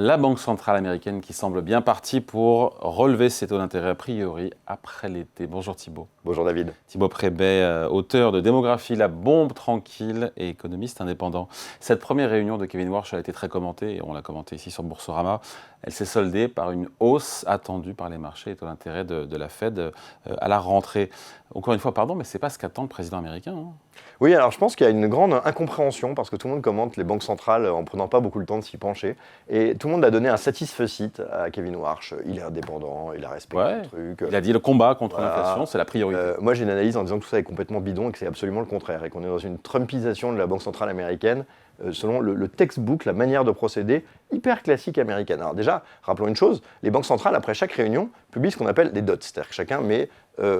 La Banque centrale américaine qui semble bien partie pour relever ses taux d'intérêt a priori après l'été. Bonjour Thibaut. Bonjour David. Thibaut Prébet, auteur de Démographie, La bombe tranquille et économiste indépendant. Cette première réunion de Kevin Warsh a été très commentée, et on l'a commentée ici sur Boursorama. Elle s'est soldée par une hausse attendue par les marchés et taux d'intérêt de la Fed à la rentrée. Encore une fois, pardon, mais ce n'est pas ce qu'attend le président américain. Oui, alors je pense qu'il y a une grande incompréhension parce que tout le monde commente les banques centrales en prenant pas beaucoup le temps de s'y pencher. Et tout le monde a donné un satisfecit à Kevin Warsh. Il est indépendant, il a respecté le truc. Il a dit le combat contre l'inflation, c'est la priorité. Moi, j'ai une analyse en disant que tout ça est complètement bidon et que c'est absolument le contraire. Et qu'on est dans une Trumpisation de la Banque centrale américaine selon le textbook, la manière de procéder hyper classique américaine. Alors déjà, rappelons une chose, les banques centrales, après chaque réunion, publient ce qu'on appelle des dots. C'est-à-dire que chacun met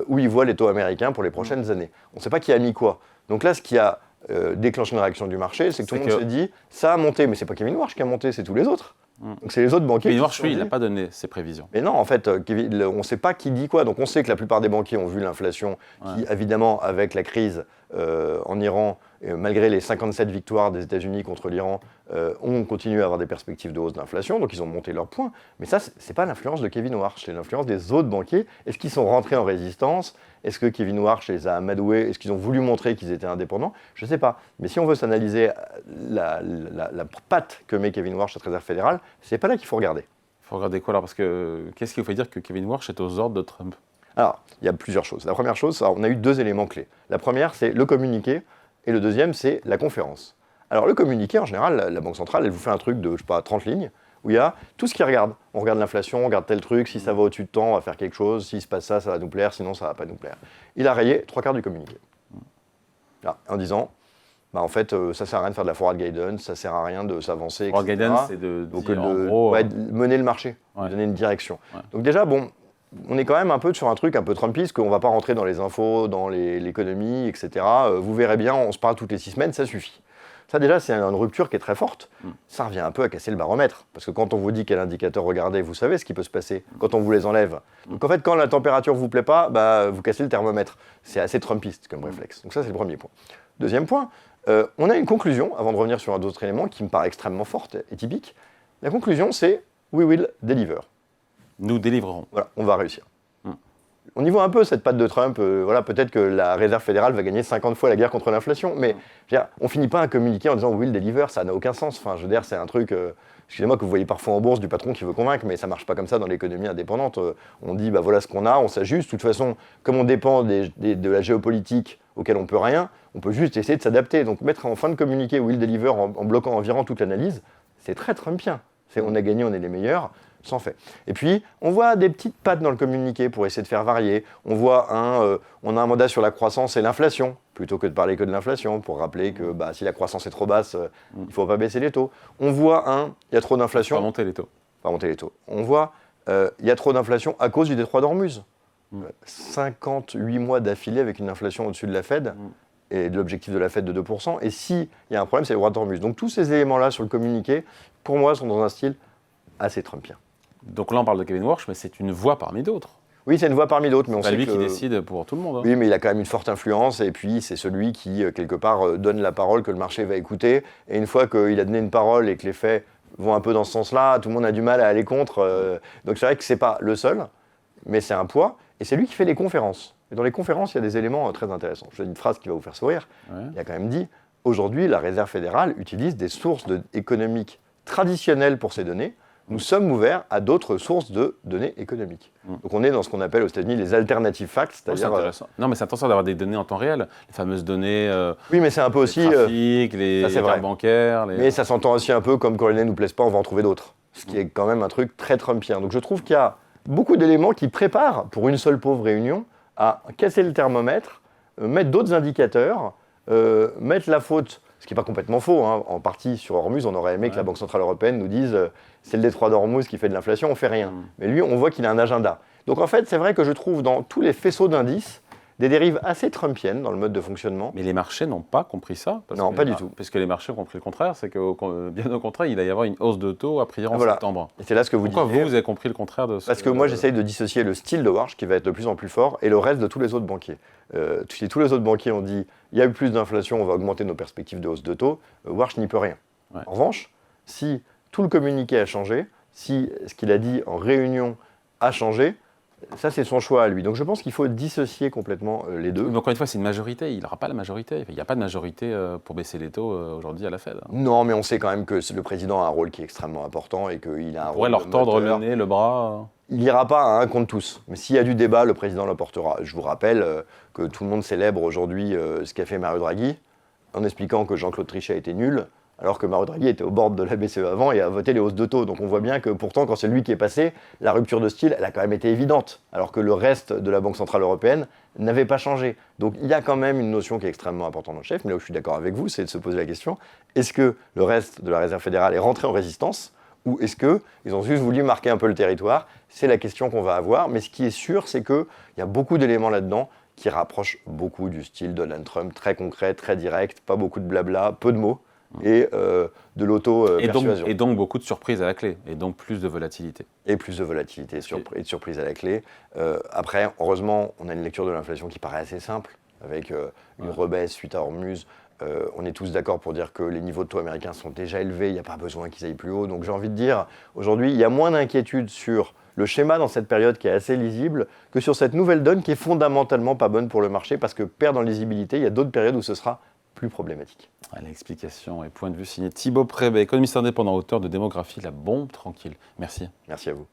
où il voit les taux américains pour les prochaines années. On ne sait pas qui a mis quoi. Donc là, ce qui a déclenché une réaction du marché, c'est que tout le monde s'est dit, ça a monté, mais c'est pas Kevin Warsh qui a monté, c'est tous les autres. Donc c'est les autres banquiers. Kevin Warsh, lui, il n'a pas donné ses prévisions. Mais non, en fait, on ne sait pas qui dit quoi. Donc on sait que la plupart des banquiers ont vu l'inflation, qui évidemment, avec la crise en Iran, malgré les 57 victoires des États-Unis contre l'Iran, ont continué à avoir des perspectives de hausse de l'inflation, donc ils ont monté leurs points. Mais ça, ce n'est pas l'influence de Kevin Warsh, c'est l'influence des autres banquiers. Est-ce qu'ils sont rentrés en résistance? Est-ce que Kevin Warsh les a amadoués? Est-ce qu'ils ont voulu montrer qu'ils étaient indépendants? Je ne sais pas. Mais si on veut s'analyser la patte que met Kevin Warsh à la Réserve fédérale, ce n'est pas là qu'il faut regarder. Il faut regarder quoi alors? Parce que qu'est-ce qu'il faut dire que Kevin Warsh est aux ordres de Trump? Alors, il y a plusieurs choses. La première chose, on a eu deux éléments clés. La première, c'est le communiqué, et le deuxième, c'est la conférence. Alors, le communiqué, en général, la Banque centrale, elle vous fait un truc de, 30 lignes, où il y a tout ce qu'il regarde. On regarde l'inflation, on regarde tel truc, si ça va au-dessus de temps, on va faire quelque chose, s'il se passe ça, ça va nous plaire, sinon ça va pas nous plaire. Il a rayé 3/4 du communiqué. Là, en disant, en fait, ça sert à rien de faire de la forward guidance, ça sert à rien de s'avancer, etc. Forward guidance, c'est de dire, en gros, mener le marché, donner une direction. Donc déjà, on est quand même un peu sur un truc un peu trumpiste, qu'on ne va pas rentrer dans les infos, dans l'économie, etc. Vous verrez bien, on se parle toutes les 6 semaines, ça suffit. Ça déjà, c'est une rupture qui est très forte. Ça revient un peu à casser le baromètre. Parce que quand on vous dit quel indicateur regarder, vous savez ce qui peut se passer quand on vous les enlève. Donc en fait, quand la température ne vous plaît pas, vous cassez le thermomètre. C'est assez trumpiste comme réflexe. Donc ça, c'est le premier point. Deuxième point, on a une conclusion, avant de revenir sur un autre élément qui me paraît extrêmement forte et typique. La conclusion, c'est « we will deliver ». Nous délivrerons. Voilà, on va réussir. On y voit un peu cette patte de Trump. Peut-être que la Réserve fédérale va gagner 50 fois la guerre contre l'inflation, mais on finit pas un communiqué en disant will deliver, ça n'a aucun sens. Enfin, je veux dire, c'est un truc, excusez-moi, que vous voyez parfois en bourse du patron qui veut convaincre, mais ça marche pas comme ça dans l'économie indépendante. On dit, voilà ce qu'on a, on s'ajuste. De toute façon, comme on dépend de la géopolitique auquel on peut rien, on peut juste essayer de s'adapter. Donc mettre en fin de communiqué will deliver en bloquant environ toute l'analyse, c'est très trumpien. On a gagné, on est les meilleurs. S'en fait. Et puis, on voit des petites pattes dans le communiqué pour essayer de faire varier. On voit on a un mandat sur la croissance et l'inflation, plutôt que de parler que de l'inflation, pour rappeler que si la croissance est trop basse, il ne faut pas baisser les taux. On voit il y a trop d'inflation. Pas monter les taux. Pas monter les taux. On voit, il y a trop d'inflation à cause du détroit d'Ormuz. 58 mois d'affilée avec une inflation au-dessus de la Fed. Et de l'objectif de la Fed de 2%. Et s'il y a un problème, c'est le détroit d'Ormuz. Donc tous ces éléments-là sur le communiqué, pour moi, sont dans un style assez trumpien. Donc là, on parle de Kevin Warsh, mais c'est une voix parmi d'autres. Oui, c'est une voix parmi d'autres, mais on sait lui qui décide pour tout le monde. Oui, mais il a quand même une forte influence, et puis c'est celui qui, quelque part, donne la parole que le marché va écouter. Et une fois qu'il a donné une parole et que les faits vont un peu dans ce sens-là, tout le monde a du mal à aller contre. Donc c'est vrai que c'est pas le seul, mais c'est un poids, et c'est lui qui fait les conférences. Et dans les conférences, il y a des éléments très intéressants. Je vous donne une phrase qui va vous faire sourire. Il a quand même dit, aujourd'hui, la Réserve fédérale utilise des sources économiques traditionnelles pour ses données. Nous sommes ouverts à d'autres sources de données économiques. Donc on est dans ce qu'on appelle aux États-Unis les alternative facts, c'est-à-dire... c'est intéressant. Non, mais c'est intéressant d'avoir des données en temps réel. Les fameuses données... oui, mais c'est un peu aussi... les trafics, les cartes bancaires... Mais ça s'entend aussi un peu comme quand les données ne nous plaisent pas, on va en trouver d'autres. Ce qui est quand même un truc très trumpien. Donc je trouve qu'il y a beaucoup d'éléments qui préparent, pour une seule pauvre réunion, à casser le thermomètre, mettre d'autres indicateurs, mettre la faute... Ce qui n'est pas complètement faux, en partie sur Hormuz, on aurait aimé que la Banque centrale européenne nous dise c'est le détroit d'Hormuz qui fait de l'inflation, on ne fait rien. Mais lui, on voit qu'il a un agenda. Donc en fait, c'est vrai que je trouve dans tous les faisceaux d'indices des dérives assez trumpiennes dans le mode de fonctionnement. Mais les marchés n'ont pas compris ça. Non, pas du tout. Parce que les marchés ont compris le contraire, c'est que bien au contraire, il va y avoir une hausse de taux a priori en septembre. Et c'est là ce que vous Pourquoi disiez. vous avez compris le contraire de ça? Parce que moi, j'essaye de dissocier le style de Warsh, qui va être de plus en plus fort, et le reste de tous les autres banquiers. Si tous les autres banquiers ont dit il y a eu plus d'inflation, on va augmenter nos perspectives de hausse de taux, Warsh n'y peut rien. En revanche, si tout le communiqué a changé, si ce qu'il a dit en réunion a changé, ça, c'est son choix à lui. Donc je pense qu'il faut dissocier complètement les deux. Mais encore une fois, c'est une majorité. Il n'aura pas la majorité. Il n'y a pas de majorité pour baisser les taux aujourd'hui à la Fed. Non, mais on sait quand même que le président a un rôle qui est extrêmement important et qu'il a un rôle. On pourrait leur tordre le nez, le bras. Il n'ira pas à un contre tous. Mais s'il y a du débat, le président l'emportera. Je vous rappelle que tout le monde célèbre aujourd'hui ce qu'a fait Mario Draghi en expliquant que Jean-Claude Trichet était nul, alors que Mario Draghi était au bord de la BCE avant et a voté les hausses de taux. Donc on voit bien que pourtant, quand c'est lui qui est passé, la rupture de style, elle a quand même été évidente, alors que le reste de la Banque Centrale Européenne n'avait pas changé. Donc il y a quand même une notion qui est extrêmement importante dans le chef, mais là où je suis d'accord avec vous, c'est de se poser la question, est-ce que le reste de la Réserve fédérale est rentré en résistance ou est-ce qu'ils ont juste voulu marquer un peu le territoire? C'est la question qu'on va avoir, mais ce qui est sûr, c'est qu'il y a beaucoup d'éléments là-dedans qui rapprochent beaucoup du style Donald Trump, très concret, très direct, pas beaucoup de blabla, peu de mots, et de l'auto-persuasion. Et donc beaucoup de surprises à la clé, et donc plus de volatilité. Et plus de volatilité et de surprises à la clé. Après, heureusement, on a une lecture de l'inflation qui paraît assez simple, avec une rebaisse suite à Hormuz. On est tous d'accord pour dire que les niveaux de taux américains sont déjà élevés, il n'y a pas besoin qu'ils aillent plus haut. Donc j'ai envie de dire, aujourd'hui, il y a moins d'inquiétude sur le schéma dans cette période qui est assez lisible que sur cette nouvelle donne qui est fondamentalement pas bonne pour le marché parce que perd en lisibilité, il y a d'autres périodes où ce sera plus problématique. L'explication et point de vue signé Thibaut Prébet, économiste indépendant, auteur de Démographie, la bombe tranquille. Merci. Merci à vous.